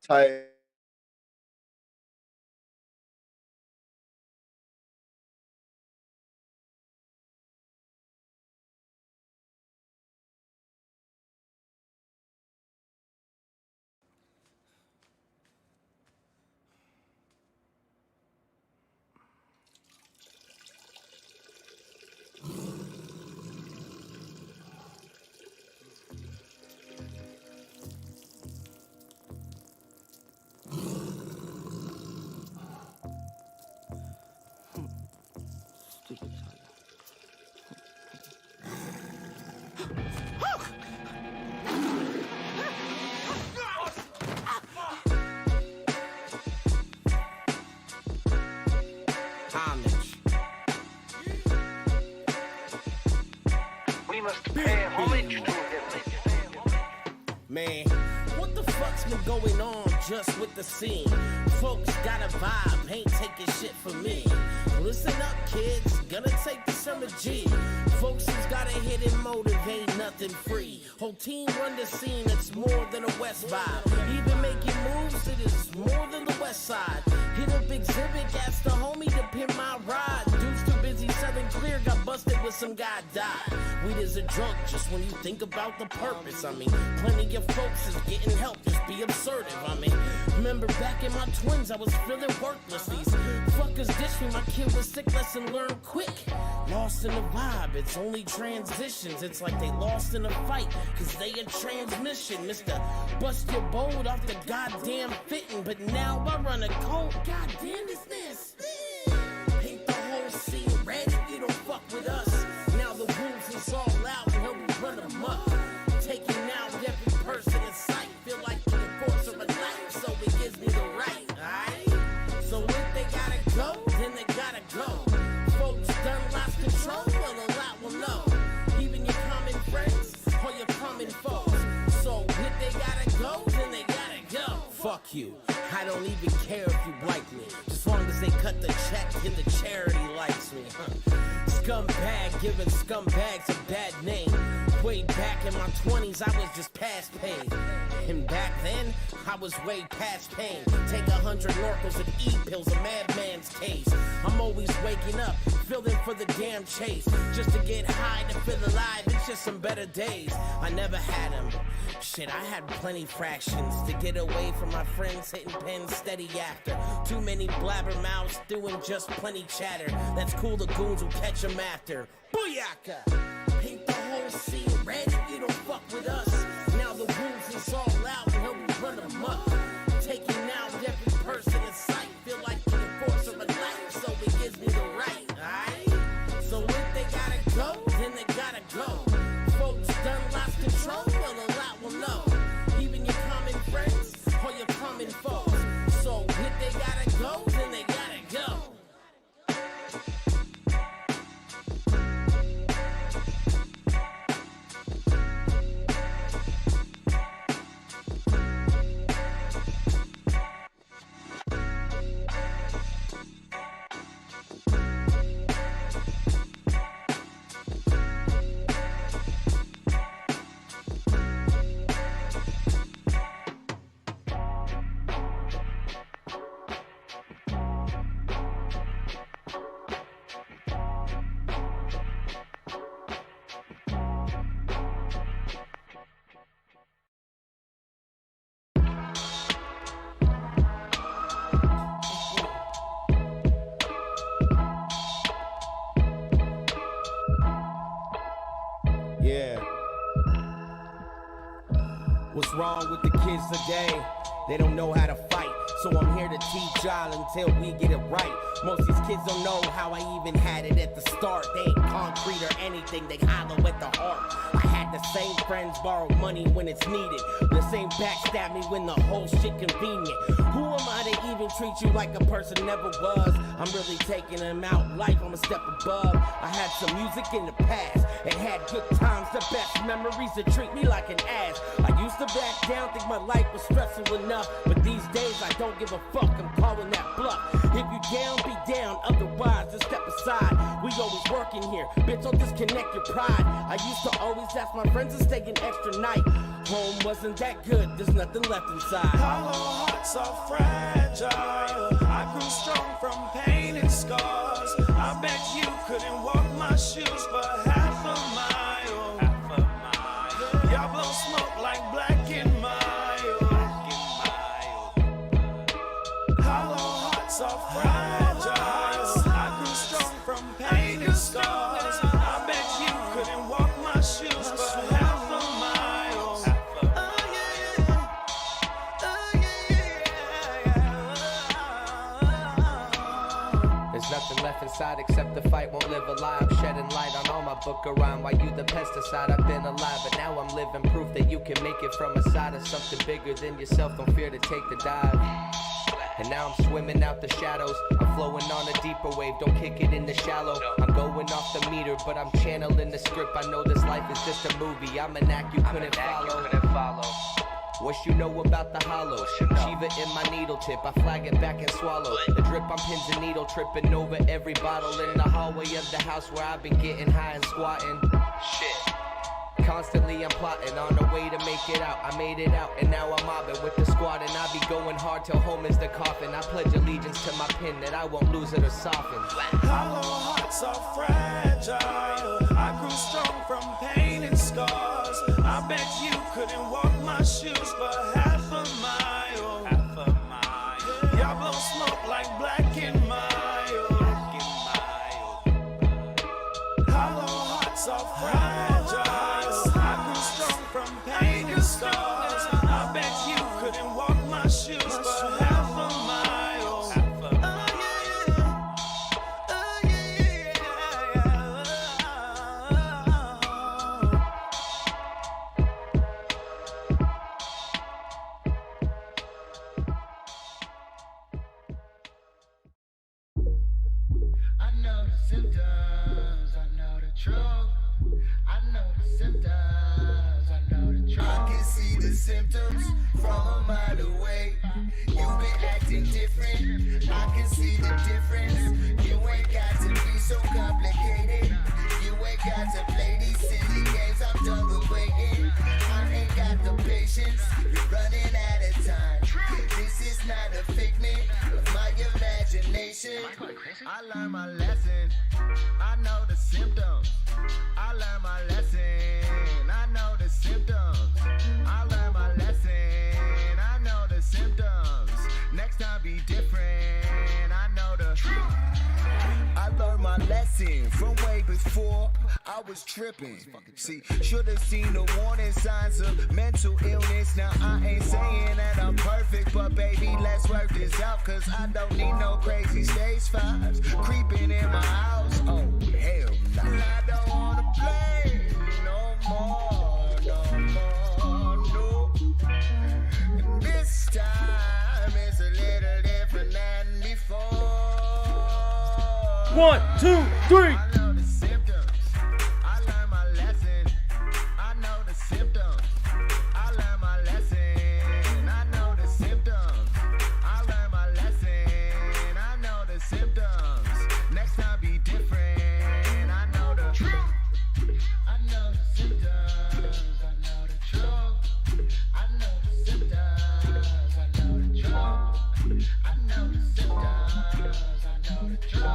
type. Stupid tiger. Homage. We must pay homage to him. Man, what the fuck's been going on just with the scene? Folks got a vibe, ain't taking shit from me. Listen up, kids, gonna take this from a G. Folks who's got a hidden motive, ain't nothing free. Whole team run the scene, it's more than a West vibe. Even making moves, it is more than the West Side. Hit up exhibit, asked the homie to pin my ride. Dude's too busy selling clear, got busted with some guy died. Weed is a drug, just when you think about the purpose. I mean, plenty of folks is getting help, just be assertive. I mean, remember back in my twins, I was feeling worthless. These fuckers dish me, my kid was sick, lesson learned quick. Lost in the vibe, it's only transitions. It's like they lost in a fight, cause they a transmission. Mr. Bust your bolt off the goddamn fitting, but now I run a cold. Goddamn is this? Paint the whole scene red, you don't fuck with us. Now the wolves is all out, and help me run amok. Taking out every person in sight, feel like the enforcer of life, so it gives me the right, alright? So if they gotta go, then they gotta go. Folks done lost control, well a lot will know. Even your common friends, or your common foes. So if they gotta go, then they gotta go. Fuck you, I don't even care if you like me. Just long as they cut the check and the charity likes me, Scumbag giving scumbags a bad name. Way back in my 20s, I was just past pain. And back then, I was way past pain. Take 100 Norcos and E-pills, a madman's case. I'm always waking up, feeling for the damn chase. Just to get high, to feel alive, it's just some better days. I never had them. Shit, I had plenty fractions to get away from my friends hitting pens steady after. Too many blabbermouths doing just plenty chatter. That's cool, the goons will catch them after. Booyaka! Paint the whole scene red, you don't fuck with us. Now the wolves is all out, and help me run amok. Taking out every person in sight, feel like the enforcer of life, so it gives me the right, alright? So if they gotta go, then they gotta go. Folks done lost control, well a lot will know. Even your common friends, or your common foes. So if they gotta go, then they gotta go. Yeah. What's wrong with the kids today? They don't know how to fight, so I'm here to teach y'all until we get it right. Most these kids don't know how I even had it at the start. They ain't concrete or anything, they hollow at the heart. I had the same friends borrow money when it's needed, the same backstab me when the whole shit convenient. Who am I to even treat you like a person never was? I'm really taking them out life, I'm a step above. I had some music in the past, and had good times, the best memories that treat me like an ass. I used to back down, think my life was stressful enough, but these days I don't give a fuck, I'm calling that bluff. If you down, be down, otherwise just step aside. We always working here, bitch, don't disconnect your pride. I used to always ask my friends to stay an extra night. Home wasn't that good, there's nothing left inside. Hollow hearts hearts are fragile. I grew strong from pain and scars. I bet you couldn't walk my shoes for half a mile. Y'all blow smoke like black and mild. Hollow hearts are fragile. I grew strong from pain and scars. I bet you couldn't walk my shoes for half a mile. There's nothing left inside except the fight won't live a lie. I'm shedding light on all my book around. Why you the pesticide? I've been alive, but now I'm living proof that you can make it from a side of something bigger than yourself. Don't fear to take the dive. And now I'm swimming out the shadows. I'm flowing on a deeper wave, don't kick it in the shallow. I'm going off the meter, but I'm channeling the script. I know this life is just a movie. I'm an act you couldn't follow. What you know about the hollow? Shiva in my needle tip, I flag it back and swallow. The drip on pins and needle, tripping over every bottle in the hallway of the house where I've been getting high and squatting. Shit. Constantly I'm plotting on a way to make it out. I made it out and now I'm mobbing with the squad. And I be going hard till home is the coffin. I pledge allegiance to my pen that I won't lose it or soften. Hollow hearts are fragile. I grew strong from pain and scars. I bet you couldn't walk my shoes for half a mile. Y'all blow smoke like black and mild. Hollow hearts are fragile. I grew strong from pain and scars. I bet you couldn't walk my shoes for half a mile. I know the symptoms, I know the truth. I know the symptoms, I know the truth. I can see the symptoms from a mile away. You've been acting different, I can see the difference. You ain't got to be so complicated. You ain't got to play these silly games, I'm done with waiting. I ain't got the patience, you're running out of time. This is not a figment of my imagination. I learned my lesson, I know the symptoms. I learned my lesson, I know the symptoms. I learned my lesson, I know the symptoms. Next time be different, I know the truth. I learned my lesson from way before I was tripping. See, should've seen the warning signs of mental illness. Now I ain't saying that I'm perfect, but baby, let's work this out. Cause I don't need no crazy stage fives creeping in my house. Oh, hell no. I don't wanna play no more, no. And this time is a little different than before. 1, 2, 3. I know the symptoms. I learned my lesson. I know the symptoms. I learned my lesson. I know the symptoms. I learned my lesson. I know the symptoms. Next time be different. I know the truth. I know the symptoms. I know the truth. I know the symptoms. I know the truth. I know the symptoms. I know the truth.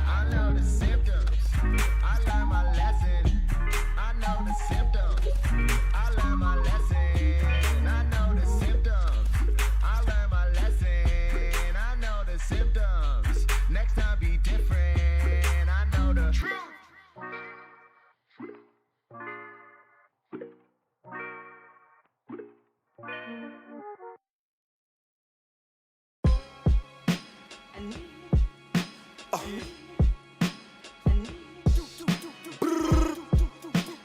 I know the symptoms. I learned my lesson. I know the symptoms. I learned my lesson. I know the symptoms. I learned my lesson. I know the symptoms. Next time be different. I know the truth.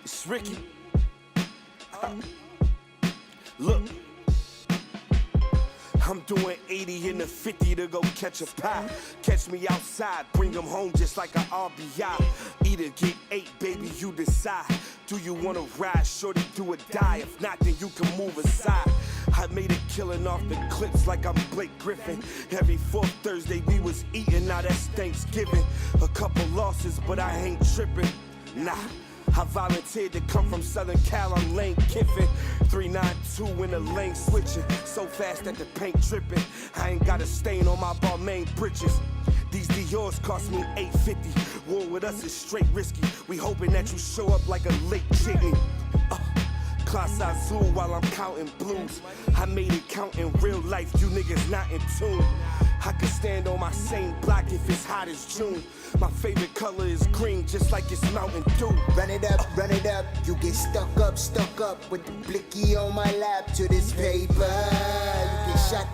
It's Ricky. Look, I'm doing 80 in the 50 to go catch a pie. Catch me outside, bring them home just like an RBI. Either get 8, baby, you decide. Do you wanna ride, shorty, do or die? If not, then you can move aside. I made a killing off the clips like I'm Blake Griffin. Every 4th Thursday we was eating, now that's Thanksgiving. A couple losses, but I ain't tripping. Nah, I volunteered to come from Southern Cal, I'm Lane Kiffin. 392 in the lane switching, so fast that the paint dripping. I ain't got a stain on my Balmain britches. These Dior's cost me $850. War with us is straight risky. We hoping that you show up like a late jitney. Class Azul while I'm counting blues. I made it count in real life, you niggas not in tune. I could stand on my same block if it's hot as June. My favorite color is green, just like it's Mountain Dew. Run it up, you get stuck up with the blicky on my lap to this paper. You get shot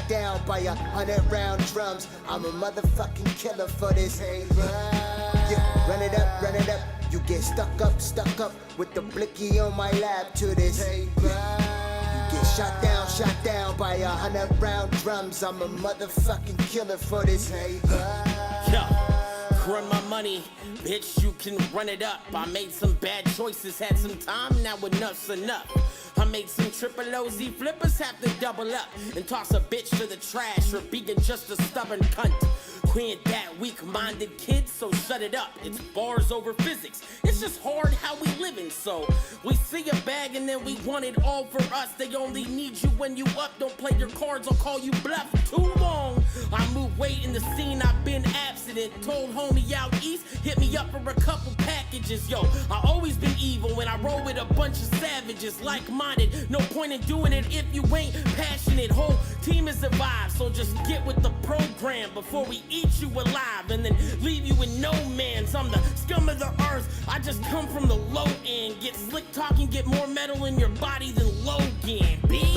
down by 100 round drums. I'm a motherfucking killer for this paper. Yeah, run it up, you get stuck up with the blicky on my lap to this paper. You get shot down by 100 round drums. I'm a motherfucking killer for this paper. Run my money, bitch, you can run it up. I made some bad choices, had some time, now enough's enough. I made some triple OZ flippers, have to double up and toss a bitch to the trash for being just a stubborn cunt. We ain't that weak-minded kid, so shut it up. It's bars over physics. It's just hard how we living, so we see a bag and then we want it all for us. They only need you when you up. Don't play your cards, I'll call you bluff. Too long. I move weight in the scene, I've been abstinent. Told homie out east, hit me up for a couple packages. Yo, I always been evil when I roll with a bunch of savages, like-minded. No point in doing it if you ain't passionate. Whole team is a vibe, so just get with the program before we eat you alive and then leave you in no man's. I'm the scum of the earth, I just come from the low end. Get slick talking, get more metal in your body than Logan, bitch.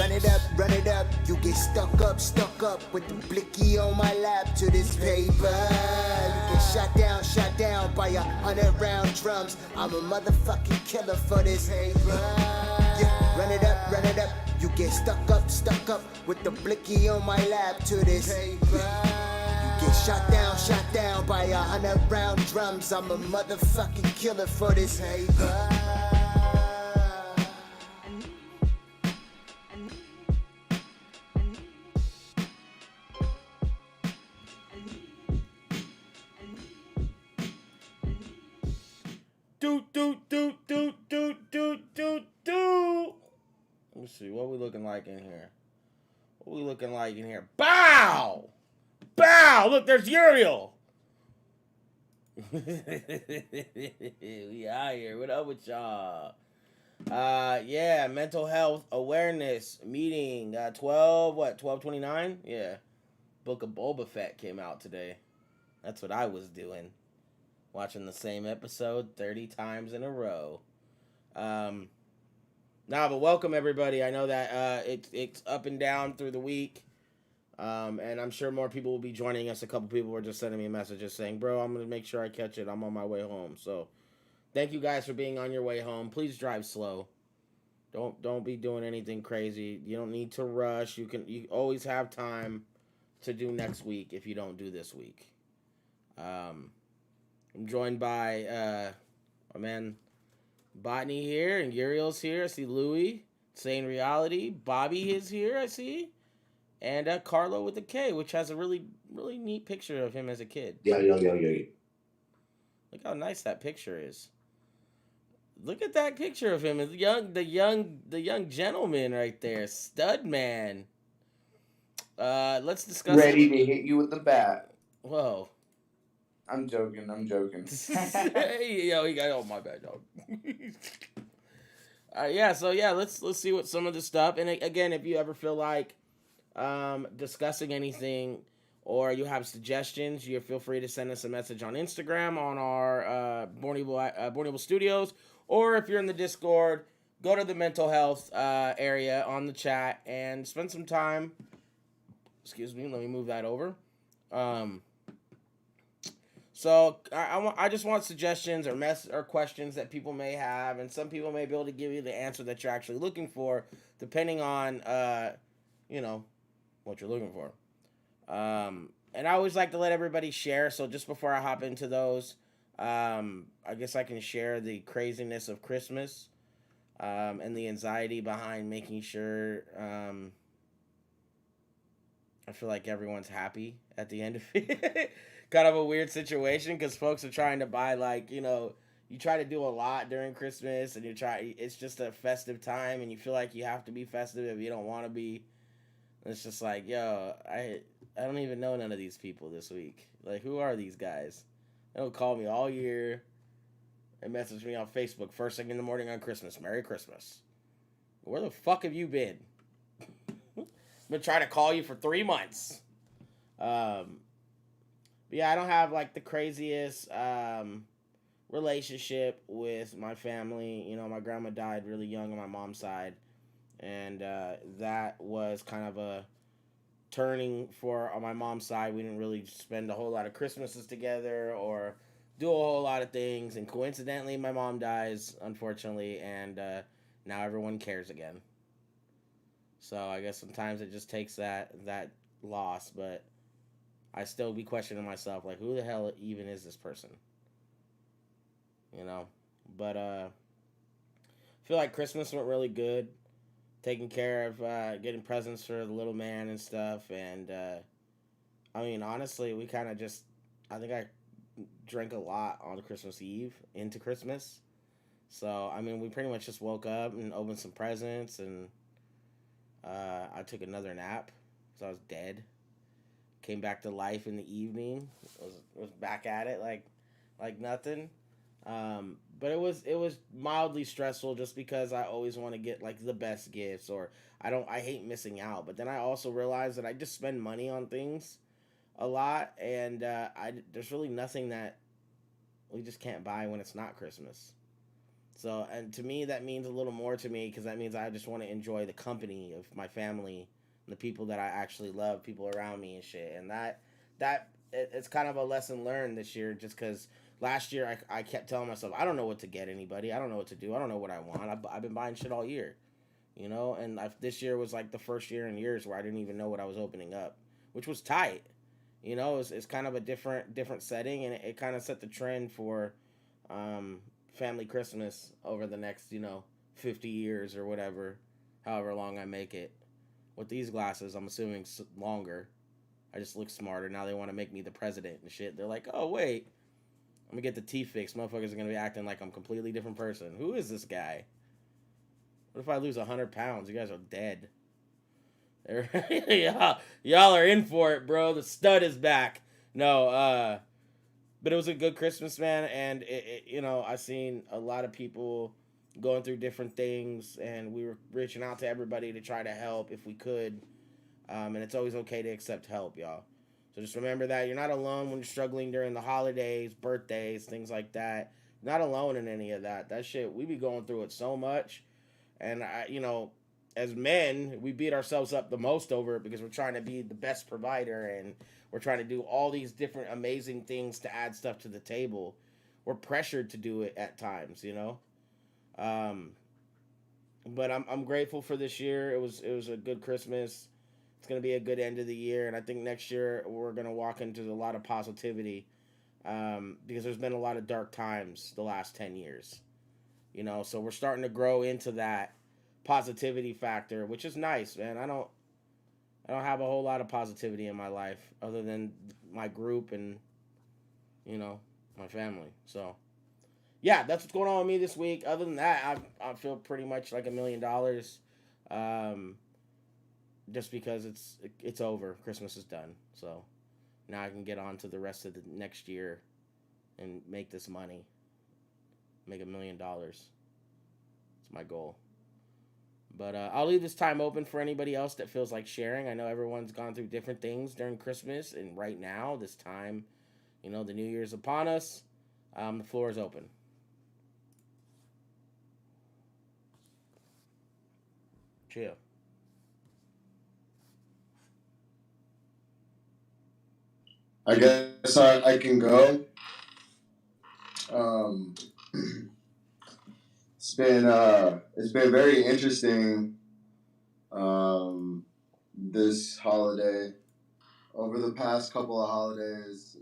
Run it up, you get stuck up with the blicky on my lap to this paper. You get shot down by 100 round drums. I'm a motherfucking killer for this paper. Yeah, run it up, you get stuck up with the blicky on my lap to this paper. Get shot down by 100 round drums. I'm a motherfucking killer for this paper. Let me see, what we looking like in here? Bow! Bow! Look, there's Uriel! We out here. What up with y'all? Yeah, mental health awareness meeting. 1229? Yeah. Book of Boba Fett came out today. That's what I was doing. Watching the same episode 30 times in a row. But welcome everybody. I know that it's up and down through the week. And I'm sure more people will be joining us. A couple people were just sending me messages saying, bro, I'm going to make sure I catch it. I'm on my way home. So thank you guys for being on your way home. Please drive slow. Don't be doing anything crazy. You don't need to rush. You always have time to do next week if you don't do this week. I'm joined by my man Botany here, and Uriel's here. I see Louie, Sane Reality. Bobby is here, I see. And Carlo with a K, which has a really, really neat picture of him as a kid. Yeah. Look how nice that picture is. Look at that picture of him. The young gentleman right there. Stud man. Let's discuss. Ready to hit you with the bat. Whoa. I'm joking. Hey, yo, he got, oh, my bad, dog. Let's see what some of the stuff. And again, if you ever feel like discussing anything or you have suggestions, you feel free to send us a message on Instagram on our Bornable Studios, or if you're in the Discord, go to the mental health area on the chat and spend some time. Excuse me, let me move that over. So I just want suggestions or questions that people may have, and some people may be able to give you the answer that you're actually looking for, depending on what you're looking for. And I always like to let everybody share. So just before I hop into those, I guess I can share the craziness of Christmas, and the anxiety behind making sure I feel like everyone's happy at the end of it. Kind of a weird situation because folks are trying to buy you try to do a lot during Christmas, and it's just a festive time, and you feel like you have to be festive if you don't want to be. It's just like, yo, I don't even know none of these people this week. Like, who are these guys? They don't call me all year and message me on Facebook first thing in the morning on Christmas. Merry Christmas. Where the fuck have you been? Been trying to call you for 3 months. Um, but yeah, I don't have like the craziest relationship with my family. You know, my grandma died really young on my mom's side, and that was kind of a turning for on my mom's side. We didn't really spend a whole lot of Christmases together or do a whole lot of things. And coincidentally, my mom dies, unfortunately, and now everyone cares again. So I guess sometimes it just takes that loss, but I still be questioning myself, like, who the hell even is this person? You know, but I feel like Christmas went really good, taking care of getting presents for the little man and stuff, and I mean, honestly, we kind of just, I think I drank a lot on Christmas Eve into Christmas. So I mean, we pretty much just woke up and opened some presents, and I took another nap, so I was dead. Came back to life in the evening. Was back at it like nothing. But it was mildly stressful just because I always want to get like the best gifts, or I hate missing out. But then I also realized that I just spend money on things a lot, and I there's really nothing that we just can't buy when it's not Christmas. So, and to me, that means a little more to me because that means I just want to enjoy the company of my family and the people that I actually love, people around me and shit. And it's kind of a lesson learned this year, just because last year I kept telling myself I don't know what to get anybody, I don't know what to do, I don't know what I want. I've been buying shit all year, you know. And this year was like the first year in years where I didn't even know what I was opening up, which was tight. You know, it's kind of a different setting, and it kind of set the trend for um, family Christmas over the next, 50 years or whatever, however long I make it. With these glasses, I'm assuming longer. I just look smarter. Now they want to make me the president and shit. They're like, oh, wait, I'm going to get the teeth fixed. Motherfuckers are going to be acting like I'm a completely different person. Who is this guy? What if I lose 100 pounds? You guys are dead. Y'all are in for it, bro. The stud is back. No, but it was a good Christmas, man, and I seen a lot of people going through different things, and we were reaching out to everybody to try to help if we could, and it's always okay to accept help, y'all. So just remember that you're not alone when you're struggling during the holidays, birthdays, things like that. You're not alone in any of that. That shit, we be going through it so much, and as men, we beat ourselves up the most over it because we're trying to be the best provider, and we're trying to do all these different amazing things to add stuff to the table. We're pressured to do it at times. Um, but I'm grateful for this year. It was a good Christmas. It's gonna be a good end of the year, and I think next year we're gonna walk into a lot of positivity, because there's been a lot of dark times the last 10 years. So we're starting to grow into that positivity factor, which is nice, man. I don't have a whole lot of positivity in my life other than my group and my family. So yeah, that's what's going on with me this week. Other than that, I feel pretty much like $1 million, um, just because it's over. Christmas is done, so now I can get on to the rest of the next year and make this money, make $1 million. It's my goal. But I'll leave this time open for anybody else that feels like sharing. I know everyone's gone through different things during Christmas, and right now, this time, the New Year's upon us. The floor is open. Chill. I guess I can go. Um, it's been very interesting this holiday. Over the past couple of holidays,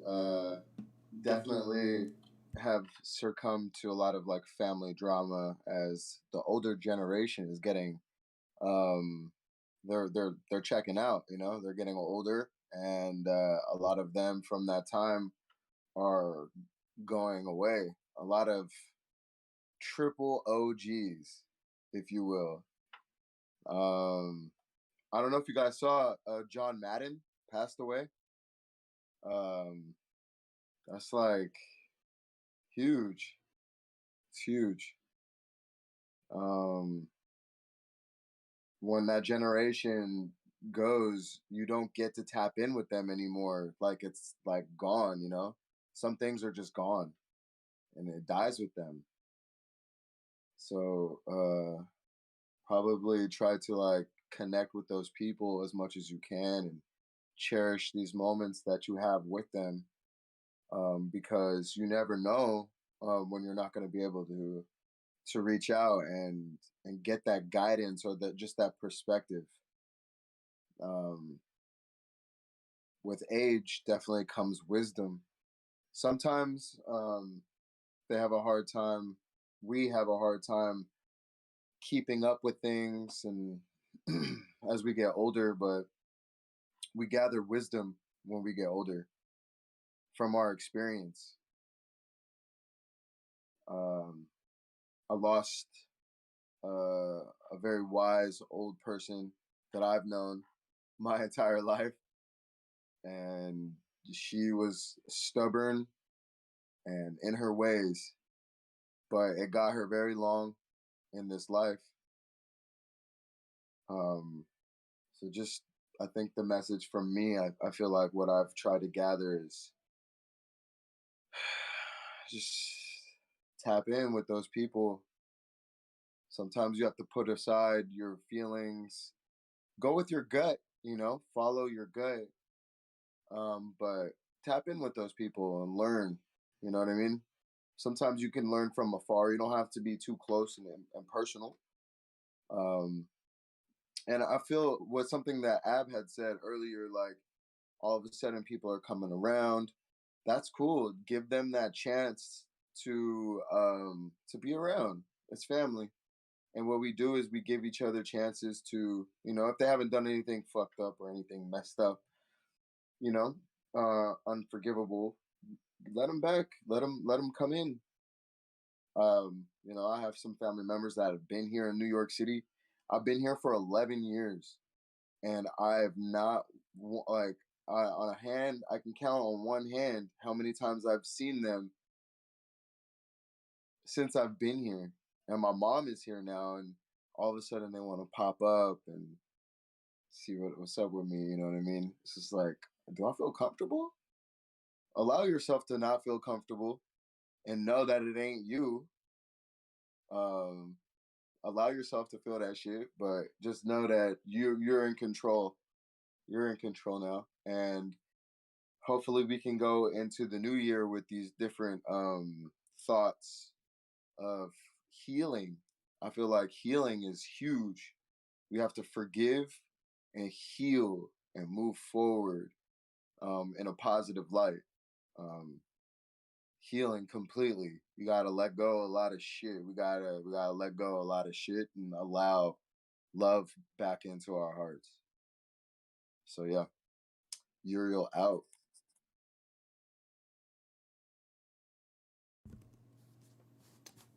definitely have succumbed to a lot of like family drama as the older generation is getting um they're checking out, they're getting older, and a lot of them from that time are going away. A lot of triple OGs, if you will. Um, I don't know if you guys saw John Madden passed away. Um, that's like huge. It's huge. Um, when that generation goes, you don't get to tap in with them anymore. Like it's like gone, you know? Some things are just gone and it dies with them. So probably try to like connect with those people as much as you can and cherish these moments that you have with them, because you never know when you're not going to be able to reach out and get that guidance or that just that perspective. um, with age definitely comes wisdom. Sometimes they have a hard time, we have a hard time keeping up with things and as we get older, but we gather wisdom when we get older from our experience. um, I lost a very wise old person that I've known my entire life, and she was stubborn and in her ways, but it got her very long in this life. Um, so just I think the message from me, I feel like what I've tried to gather is just tap in with those people. Sometimes you have to put aside your feelings, go with your gut, you know, follow your gut. But tap in with those people and learn. You know what I mean? Sometimes you can learn from afar. You don't have to be too close and personal. Um, and I feel was something that Ab had said earlier, like all of a sudden people are coming around. That's cool. Give them that chance to be around. It's family. And what we do is we give each other chances to, you know, if they haven't done anything fucked up or anything messed up, you know, unforgivable, let them back. Let them come in. You know, I have some family members that have been here in New York City. I've been here for 11 years, and I have not like on a hand. I can count on one hand how many times I've seen them since I've been here. And my mom is here now, and all of a sudden they want to pop up and see what's up with me. You know what I mean? It's just like, do I feel comfortable? Allow yourself to not feel comfortable and know that it ain't you. Um, Allow yourself to feel that shit, but just know that you're in control. You're in control now, and hopefully we can go into the new year with these different thoughts of healing. I feel like healing is huge. We have to forgive and heal and move forward in a positive light. Um, Healing completely. You gotta let go a lot of shit. We gotta let go a lot of shit and allow love back into our hearts. So yeah, Uriel out.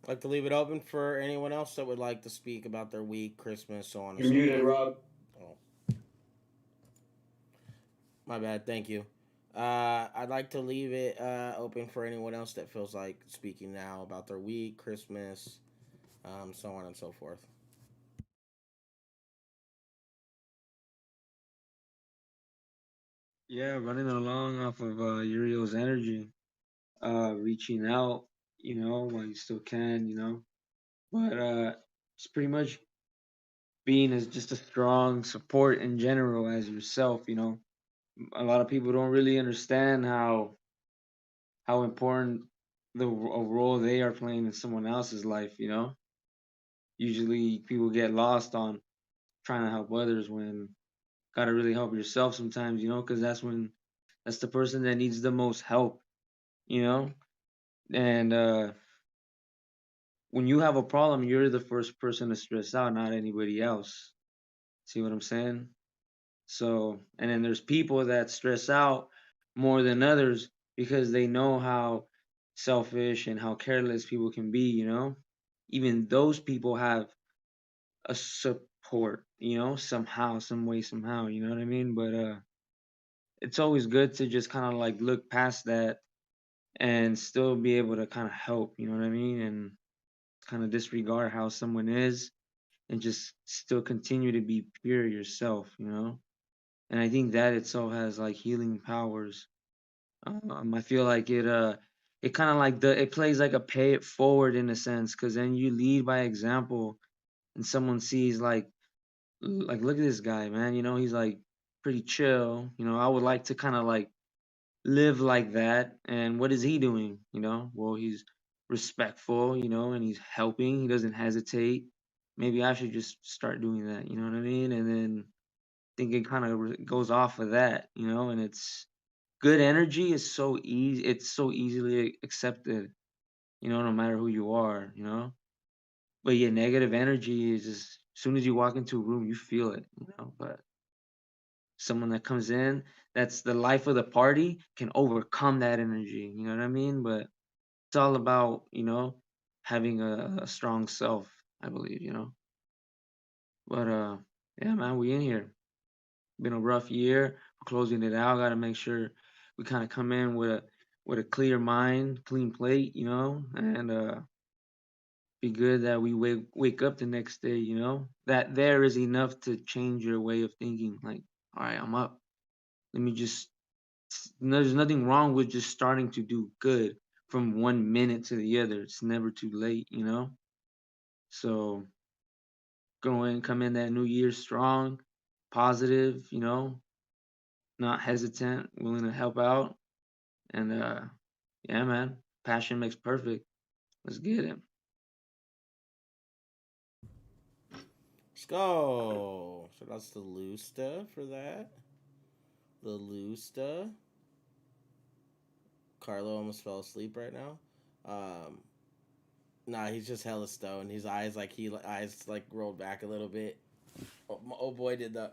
I'd like to leave it open for anyone else that would like to speak about their week, Christmas, so on and You're so muted, forth. Rob. Oh, my bad. Thank you. I'd like to leave it open for anyone else that feels like speaking now about their week, Christmas, so on and so forth. Yeah, running along off of Uriel's energy, reaching out, while you still can, but it's pretty much being as just a strong support in general as yourself. A lot of people don't really understand how important a role they are playing in someone else's life. Usually people get lost on trying to help others when gotta really help yourself sometimes, because that's the person that needs the most help, you know? And when you have a problem, you're the first person to stress out, not anybody else. See what I'm saying? So, and then there's people that stress out more than others because they know how selfish and how careless people can be. even those people have a support, somehow, some way, somehow, you know what I mean? But it's always good to just kind of like look past that and still be able to kind of help, you know what I mean? And kind of disregard how someone is and just still continue to be pure yourself, you know? And I think that itself has like healing powers. I feel like it kind of like it plays like a pay it forward in a sense, because then you lead by example, and someone sees like look at this guy, man. He's like pretty chill. I would like to kind of like live like that. And what is he doing? Well, he's respectful, and he's helping. He doesn't hesitate. Maybe I should just start doing that. You know what I mean? And then think it kind of goes off of that, and it's good energy is so easy. It's so easily accepted, no matter who you are, But yeah, negative energy is just as soon as you walk into a room, you feel it. But someone that comes in, that's the life of the party, can overcome that energy. You know what I mean? But it's all about, having a strong self, I believe. But yeah, man, we in here. Been a rough year. We're closing it out. Got to make sure we kind of come in with a clear mind, clean plate, and be good that we wake up the next day, that there is enough to change your way of thinking. Like, all right, I'm up. Let me just. There's nothing wrong with just starting to do good from 1 minute to the other. It's never too late. So go in, come in that new year strong, positive, not hesitant, willing to help out. And yeah, man, passion makes perfect. Let's get it. Let's go. So that's the Lusta for that. The Lusta. Carlo almost fell asleep right now. Um, nah, he's just hella stoned. His eyes like rolled back a little bit. Oh boy, did the.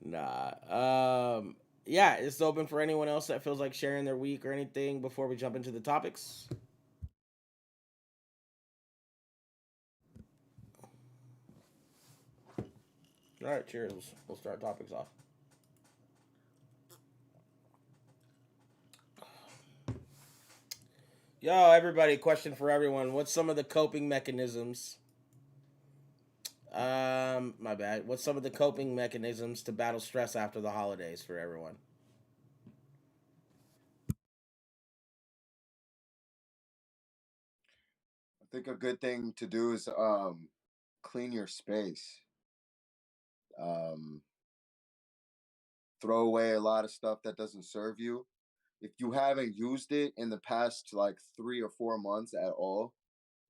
Nah. Yeah, it's open for anyone else that feels like sharing their week or anything before we jump into the topics. All right, cheers. We'll start topics off. Yo, everybody, question for everyone. What's some of the coping mechanisms? My bad. What's some of the coping mechanisms to battle stress after the holidays for everyone? I think a good thing to do is clean your space. Um, throw away a lot of stuff that doesn't serve you. If you haven't used it in the past like 3 or 4 months at all,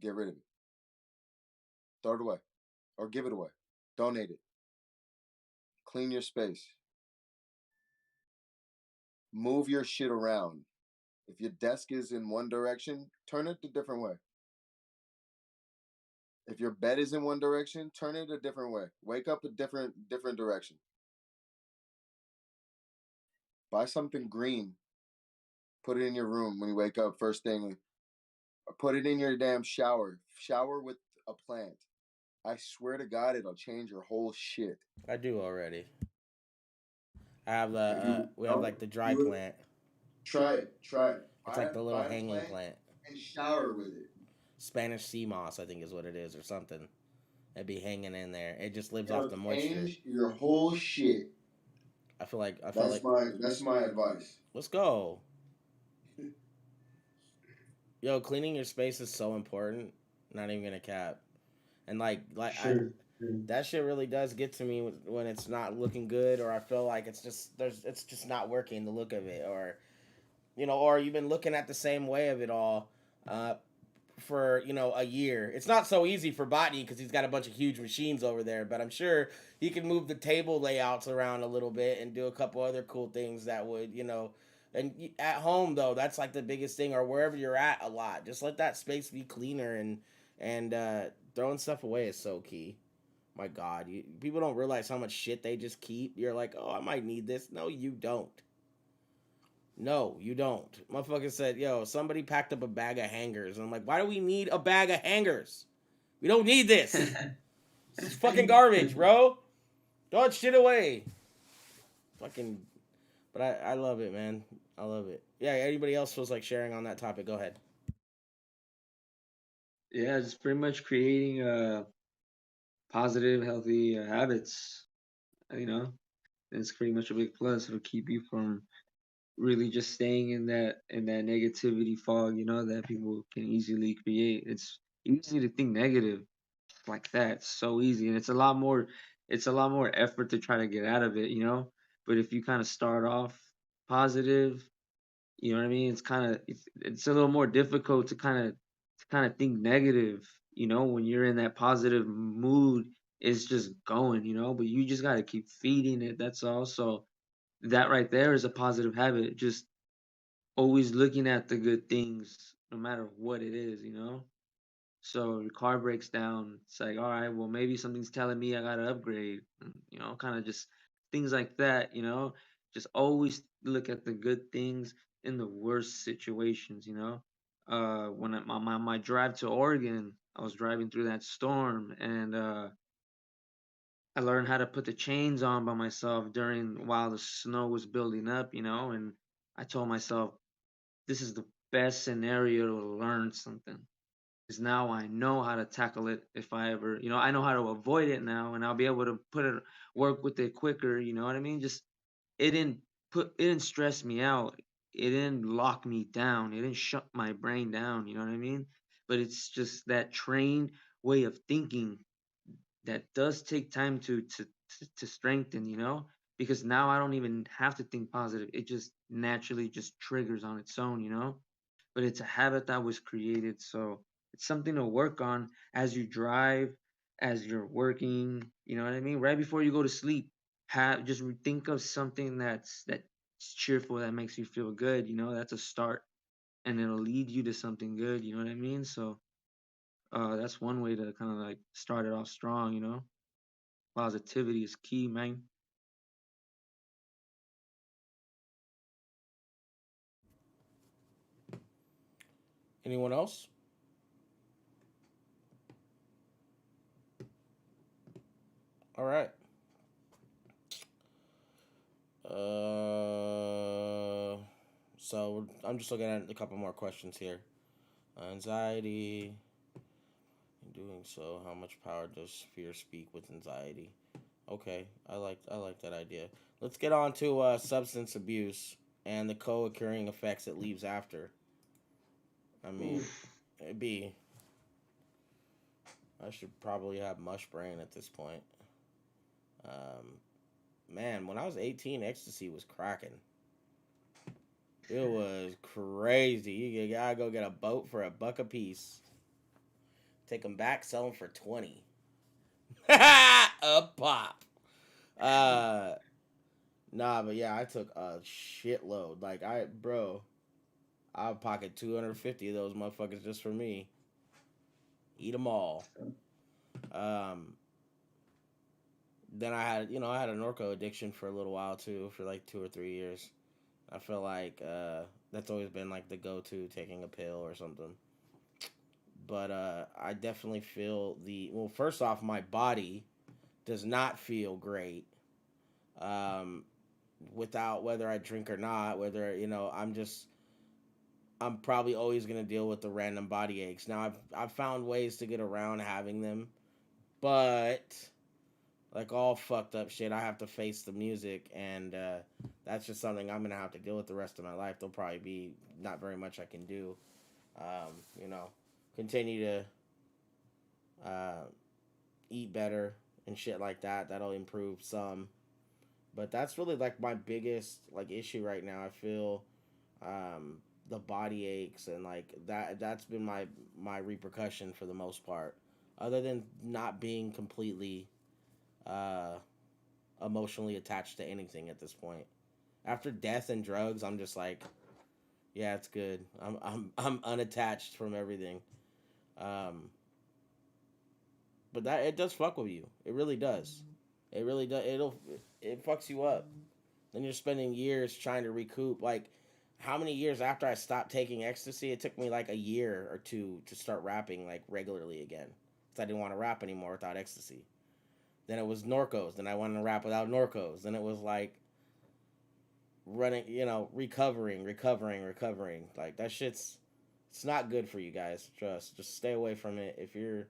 get rid of it. Throw it away or give it away. Donate it. Clean your space. Move your shit around. If your desk is in one direction, turn it a different way. If your bed is in one direction, turn it a different way. Wake up a different direction. Buy something green. Put it in your room when you wake up first thing. Put it in your damn shower. Shower with a plant. I swear to God, it'll change your whole shit. I do already. I have the If you we have don't like the dry do it, plant. try it. Try it. It's like the little Buy a hanging plant plant. and shower with it. Spanish sea moss, I think is what it is, or something. It'd be hanging in there. It just lives off It'll the moisture. change your whole shit. I feel like That's my advice. let's go. Yo, cleaning your space is so important. Not even gonna cap. And like I Sure. Sure. that shit really does get to me when it's not looking good, or I feel like it's just not working, the look of it, or or you've been looking at the same way of it all uh for a year. It's not so easy for Botany because he's got a bunch of huge machines over there, but I'm sure he can move the table layouts around a little bit and do a couple other cool things that would and at home though, that's like the biggest thing, or wherever you're at, a lot, just let that space be cleaner, and throwing stuff away is so key. My God, people don't realize how much shit they just keep. You're like, oh, I might need this. No, you don't. No, you don't. Motherfucker said, yo, somebody packed up a bag of hangers. And I'm like, why do we need a bag of hangers? We don't need this. This is fucking garbage, bro. Throw that shit away. Fucking. But I love it, man. I love it. Yeah, anybody else feels like sharing on that topic, go ahead. Yeah, it's pretty much creating positive, healthy habits. You know, it's pretty much a big plus. It'll keep you from really just staying in that negativity fog. You know, that people can easily create. It's easy to think negative like that. It's so easy, and it's a lot more. It's a lot more effort to try to get out of it. You know, but if you kind of start off positive, you know what I mean? It's a little more difficult to kind of think negative, you know, when you're in that positive mood, it's just going, you know, but you just got to keep feeding it. That's all. So that right there is a positive habit. Just always looking at the good things no matter what it is, you know? So your car breaks down. It's like, all right, well, maybe something's telling me I gotta upgrade. You know, kind of just things like that. You know, just always look at the good things in the worst situations. You know, when my drive to Oregon, I was driving through that storm, and I learned how to put the chains on by myself during while the snow was building up. You know, and I told myself this is the best scenario to learn something because now I know how to tackle it if I ever, you know, I know how to avoid it now and I'll be able to work with it quicker, you know what I mean? Just it didn't stress me out. It didn't lock me down. It didn't shut my brain down, you know what I mean? But it's just that trained way of thinking that does take time to strengthen, you know? Because now I don't even have to think positive. It just naturally just triggers on its own, you know? But it's a habit that was created. So it's something to work on as you drive, as you're working. You know what I mean? Right before you go to sleep, think of something that's cheerful that makes you feel good. You know, that's a start, and it'll lead you to something good. You know what I mean? So that's one way to kind of like start it off strong. You know, positivity is key, man. Anyone else? All right. So I'm just looking at a couple more questions here. Anxiety. In doing so, how much power does fear speak with anxiety? Okay, I like that idea. Let's get on to substance abuse and the co-occurring effects it leaves after. I mean, Oof. it'd be. I should probably have mush brain at this point. Um, Man, when I was 18, ecstasy was cracking. It was crazy. You gotta go get a boat for $1 a piece. Take them back, sell them for 20. A pop. Uh, nah, but yeah, I took a shitload. Like I'll pocket 250 of those motherfuckers just for me. Eat them all. Um, then I had a Norco addiction for a little while too, for like 2 or 3 years. I feel like that's always been like the go-to, taking a pill or something. But I definitely feel first off, my body does not feel great um, without whether I drink or not. Whether I'm probably always gonna deal with the random body aches. Now I've found ways to get around having them, but like all fucked up shit, I have to face the music, and that's just something I'm gonna have to deal with the rest of my life. There'll probably be not very much I can do. You know, continue to uh, eat better and shit like that. That'll improve some. But that's really like my biggest like issue right now. I feel the body aches and like that. That's been my repercussion for the most part. Other than not being completely uh, emotionally attached to anything at this point. After death and drugs, I'm just like, yeah, it's good. I'm unattached from everything. Um, but that it does fuck with you. It really does. It really does. It fucks you up. Then you're spending years trying to recoup. Like how many years after I stopped taking ecstasy? It took me like a year or two to start rapping like regularly again. Because I didn't want to rap anymore without ecstasy. Then it was Norcos. Then I wanted to rap without Norcos. Then it was like running, recovering. Like that shit's it's not good for you guys. Just stay away from it. If you're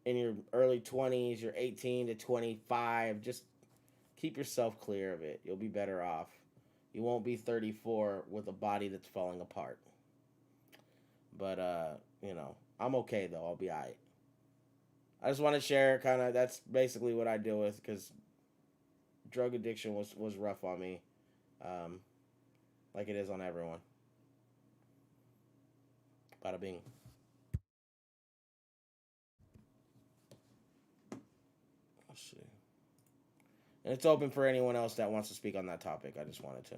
in your early 20s, you're 18 to 25, just keep yourself clear of it. You'll be better off. You won't be 34 with a body that's falling apart. But I'm okay though. I'll be alright. I just want to share kind of that's basically what I deal with because drug addiction was rough on me, um, like it is on everyone. Bada bing. Let's see. And it's open for anyone else that wants to speak on that topic. I just wanted to,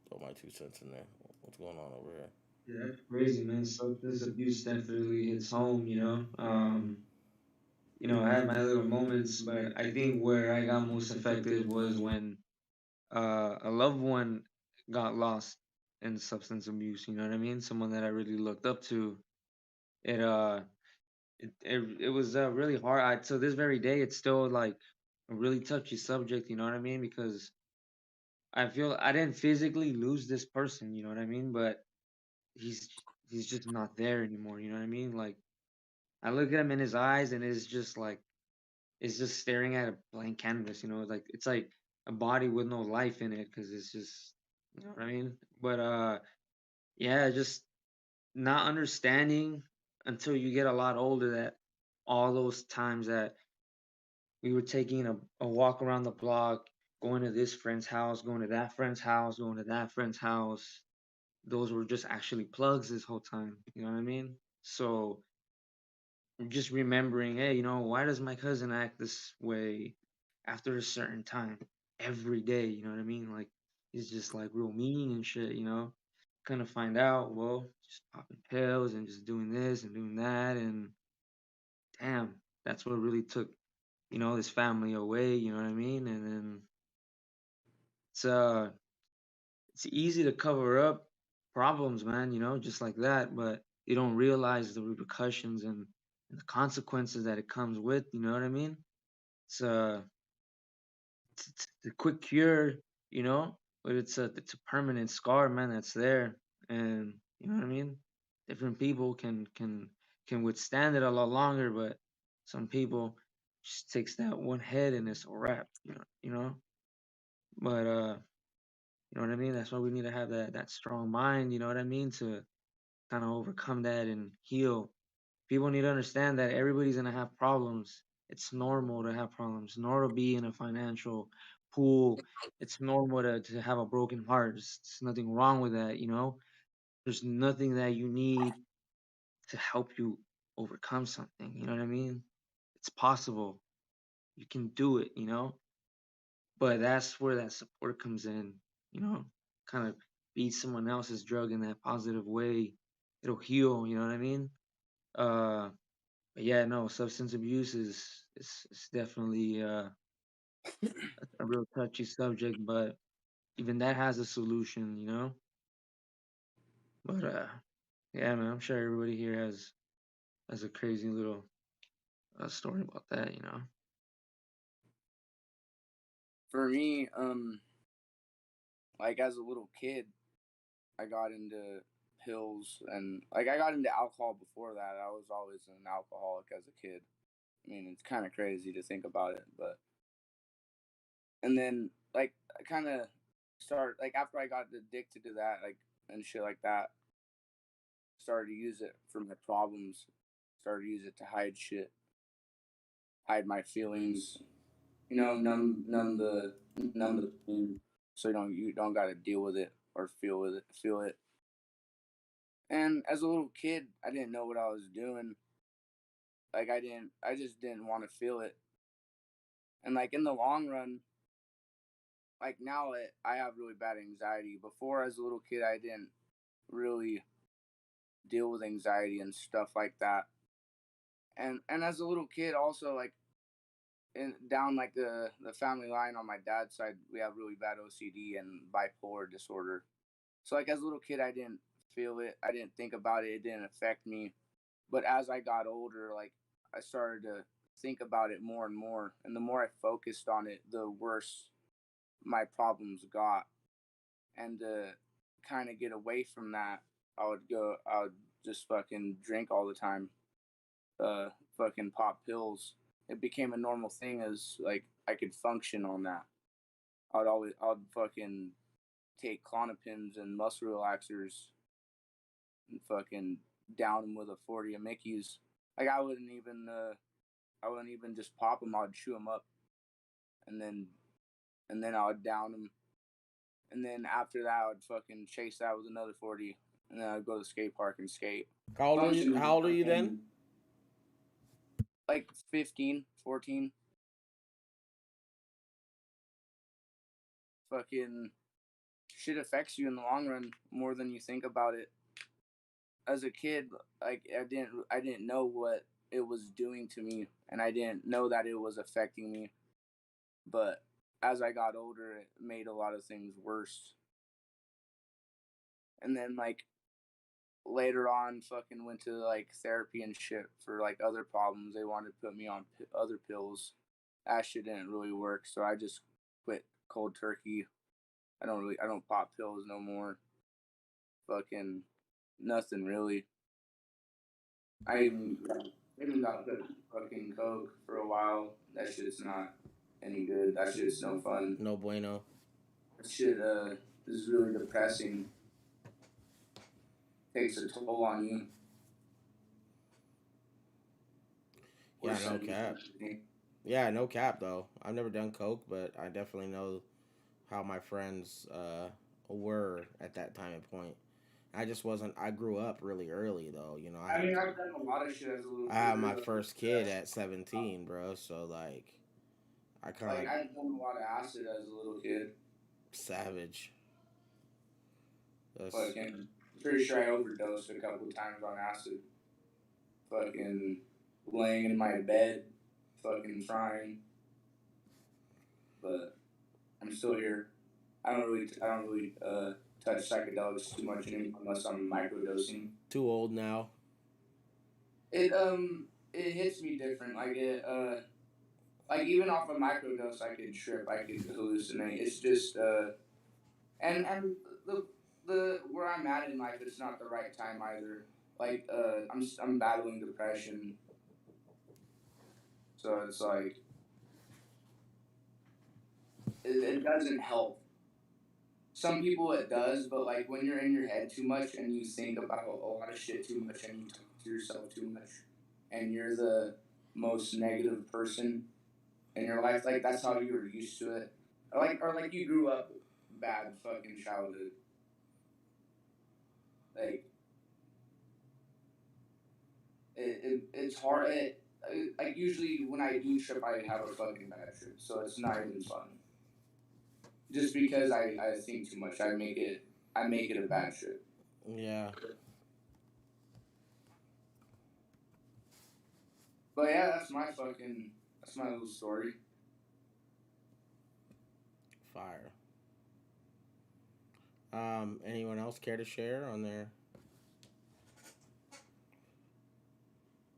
throw my 2 cents in there. What's going on over here? Yeah, that's crazy, man. Substance abuse definitely hits home, you know. I had my little moments, but I think where I got most affected was when a loved one got lost in substance abuse. You know what I mean? Someone that I really looked up to. It it was really hard. To this very day, it's still like a really touchy subject. You know what I mean? Because I feel I didn't physically lose this person. You know what I mean? But he's he's just not there anymore. You know what I mean? Like I look at him in his eyes, and it's just like it's just staring at a blank canvas. Like it's like a body with no life in it because it's just what I mean. But yeah, just not understanding until you get a lot older that all those times that we were taking a walk around the block, going to this friend's house, going to that friend's house, going to that friend's house. Those were just actually plugs this whole time. You know what I mean? So just remembering, hey, why does my cousin act this way after a certain time every day? You know what I mean? Like he's just like real mean and shit. Kind of find out, well, just popping pills and just doing this and doing that, and damn, that's what really took this family away. You know what I mean? And then it's uh it's easy to cover up problems, man. Just like that, but you don't realize the repercussions and the consequences that it comes with. You know what I mean? It's it's a quick cure, you know, but it's a permanent scar, man. That's there, and you know what I mean. Different people can withstand it a lot longer, but some people just takes that one head and it's a wrap. But you know what I mean. That's why we need to have that strong mind. You know what I mean to kind of overcome that and heal. People need to understand that everybody's gonna have problems. It's normal to have problems. Normal to be in a financial pool. It's normal to have a broken heart. There's nothing wrong with that. There's nothing that you need to help you overcome something. You know what I mean? It's possible. You can do it. But that's where that support comes in, you know, kind of be someone else's drug in that positive way. It'll heal, you know what I mean? Uh But yeah, no, substance abuse is definitely a real touchy subject, but even that has a solution. But yeah, man, I'm sure everybody here has a crazy little story about that. For me, like as a little kid, I got into pills and like I got into alcohol before that. I was always an alcoholic as a kid. I mean, it's kind of crazy to think about it, but and then like I kind of started like after I got addicted to that, like and shit like that, started to use it for my problems. Started to use it to hide shit, hide my feelings. Numb the pain, so you don't got to deal with it or feel it. And as a little kid, I didn't know what I was doing. Like I just didn't want to feel it. And like in the long run, like now I have really bad anxiety. Before, as a little kid, I didn't really deal with anxiety and stuff like that. And as a little kid, also like and down like the family line on my dad's side, we have really bad OCD and bipolar disorder. So like as a little kid, I didn't feel it. I didn't think about it. It didn't affect me. But as I got older, like I started to think about it more and more. And the more I focused on it, the worse my problems got. And to kind of get away from that, I would just fucking drink all the time, fucking pop pills. It became a normal thing as like I could function on that. I'd fucking take clonopins and muscle relaxers and fucking down them with a 40 of Mickey's. Like I wouldn't even just pop them. I'd chew them up, and then I would down them, and then after that I would fucking chase that with another 40, and then I'd go to the skate park and skate. How old are you? How old are you then? Like 15, 14. Fucking shit affects you in the long run more than you think about it. As a kid, like I didn't know what it was doing to me, and I didn't know that it was affecting me. But as I got older, it made a lot of things worse. And then like later on, fucking went to like therapy and shit for like other problems. They wanted to put me on other pills. That shit didn't really work, so I just quit cold turkey. I don't pop pills no more. Fucking nothing really. I even got put fucking coke for a while. That shit's not any good. That shit's no fun. No bueno. That shit is really depressing. Takes a toll on you. Yeah, no cap. Yeah, no cap though. I've never done coke, but I definitely know how my friends were at that time and point. I just wasn't. I grew up really early though. You know, I mean, I've done a lot of shit as a little kid. I had my first kid at 17, bro. So like, I kind of like I've done a lot of acid as a little kid. Savage. Fucking pretty sure I overdosed a couple times on acid. Fucking laying in my bed, fucking frying. But I'm still here. I don't really touch psychedelics too much anymore unless I'm microdosing. Too old now. It hits me different. Like even off a microdose, I could trip, I could hallucinate. It's just and the where I'm at in life, it's not the right time either. Like I'm battling depression, so it's like it doesn't help. Some people it does, but like when you're in your head too much and you think about a lot of shit too much and you talk to yourself too much, and you're the most negative person in your life, like that's how you were used to it, or like you grew up bad fucking childhood. Like it's hard. Like usually when I do trip, I have a fucking bad trip, so it's not even fun. Just because I think too much, I make it a bad trip. Yeah. But yeah, that's my little story. Fire. Anyone else care to share on their?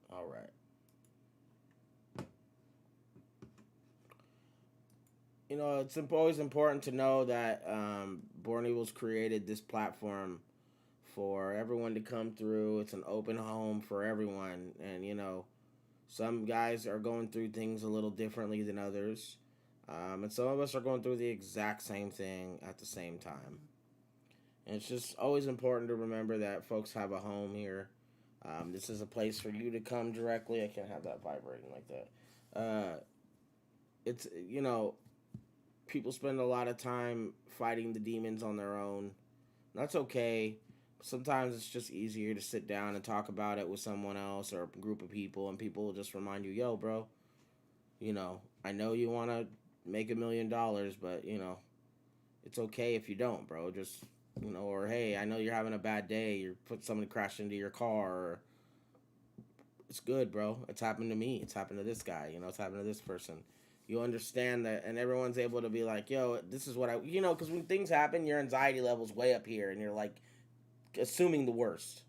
All right. You know, it's always important to know that Born Evil's created this platform for everyone to come through. It's an open home for everyone, and you know, some guys are going through things a little differently than others, and some of us are going through the exact same thing at the same time. And it's just always important to remember that folks have a home here. This is a place for you to come directly. I can't have that vibrating like that. It's, you know, people spend a lot of time fighting the demons on their own. That's okay. Sometimes it's just easier to sit down and talk about it with someone else or a group of people, and people will just remind you, yo, bro, you know, I know you want to make $1 million, but, you know, it's okay if you don't, bro. Just, you know, or hey, I know you're having a bad day. You put somebody crashed into your car. Or, it's good, bro. It's happened to me. It's happened to this guy. You know, it's happened to this person. You understand that, and everyone's able to be like, yo, this is what I, because when things happen, your anxiety level's way up here, and you're like assuming the worst.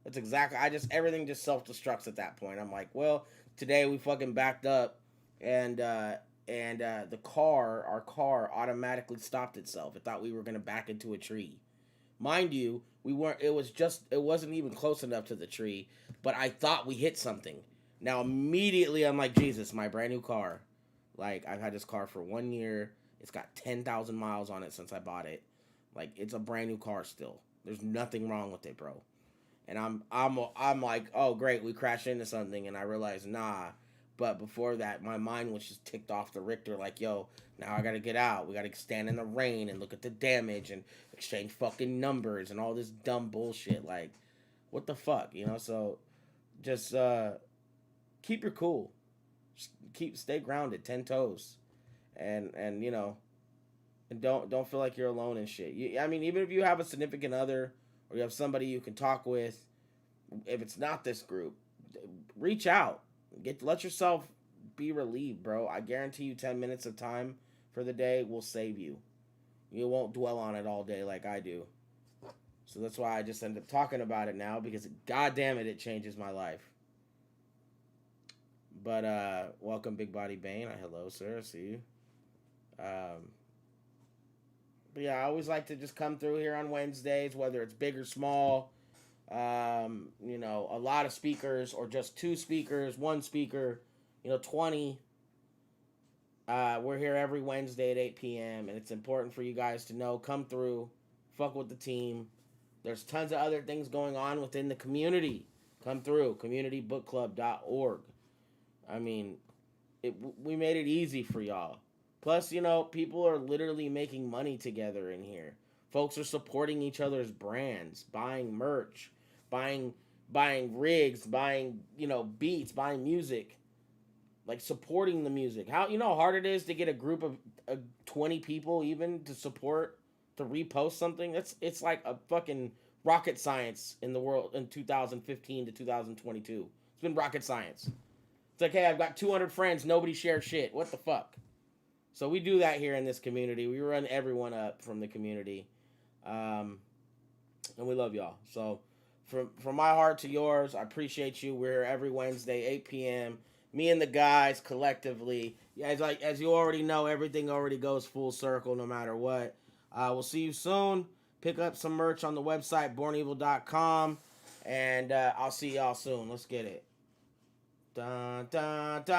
That's exactly, everything just self destructs at that point. I'm like, well, today we fucking backed up, and our car automatically stopped itself. It thought we were gonna back into a tree. Mind you, we weren't. It wasn't even close enough to the tree, but I thought we hit something. Now immediately I'm like, Jesus, my brand new car. Like, I've had this car for 1 year. It's got 10,000 miles on it since I bought it. Like, it's a brand new car still. There's nothing wrong with it, bro. And I'm like, oh great, we crashed into something, and I realized nah. But before that, my mind was just ticked off the Richter, like, yo, now I gotta get out. We gotta stand in the rain and look at the damage and exchange fucking numbers and all this dumb bullshit. Like, what the fuck, So just keep your cool. Just stay grounded, 10 toes, and and don't feel like you're alone and shit. I mean, even if you have a significant other or you have somebody you can talk with, if it's not this group, reach out. Let yourself be relieved, bro. I guarantee you 10 minutes of time for the day will save you. You won't dwell on it all day like I do. So that's why I just end up talking about it now, because god damn it, it changes my life. But welcome Big Body Bane. Hello, sir. I see you. But yeah, I always like to just come through here on Wednesdays, whether it's big or small. A lot of speakers or just 2 speakers, 1 speaker, 20. We're here every Wednesday at 8 p.m. and it's important for you guys to know, come through, fuck with the team. There's tons of other things going on within the community. Come through, communitybookclub.org. I mean, we made it easy for y'all. Plus, people are literally making money together in here. Folks are supporting each other's brands, buying merch, buying rigs, buying, beats, buying music, like supporting the music. How hard it is to get a group of 20 people even to support, to repost something? It's like a fucking rocket science in the world in 2015 to 2022. It's been rocket science. It's like, hey, I've got 200 friends, nobody shares shit. What the fuck? So we do that here in this community. We run everyone up from the community. And we love y'all. So from my heart to yours, I appreciate you. We're here every Wednesday, 8 p.m. Me and the guys collectively. Yeah, as you already know, everything already goes full circle no matter what. We'll see you soon. Pick up some merch on the website, bornevil.com. And I'll see y'all soon. Let's get it. Dun, dun, dun.